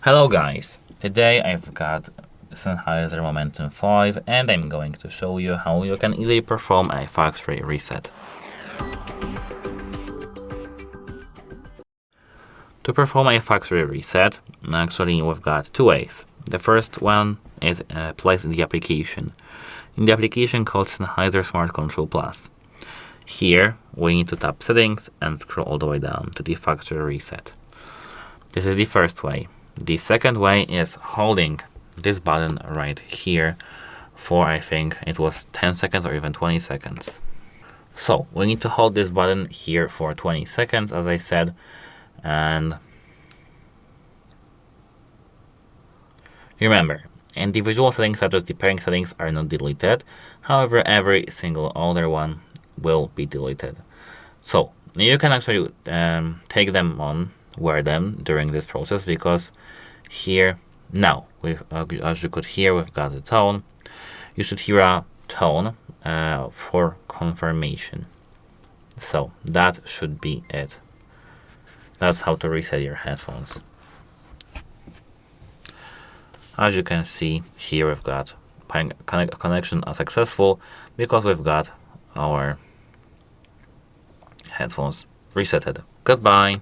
Hello guys, today I've got Sennheiser Momentum 5 and I'm going to show you how you can easily perform a factory reset. To perform a factory reset, actually we've got two ways. The first one is placed in the application. In the application called Sennheiser Smart Control Plus. Here we need to tap settings and scroll all the way down to the factory reset. This is the first way. The second way is holding this button right here for, I think it was 10 seconds or even 20 seconds. So we need to hold this button here for 20 seconds, as I said, and remember, individual settings such as the pairing settings are not deleted. However, every single other one will be deleted. So you can actually take them on, wear them during this process, because here now, as you could hear, we've got a tone. You should hear a tone for confirmation. So that should be it. That's how to reset your headphones. As you can see here, we've got connection successful because we've got our headphones resetted. Goodbye.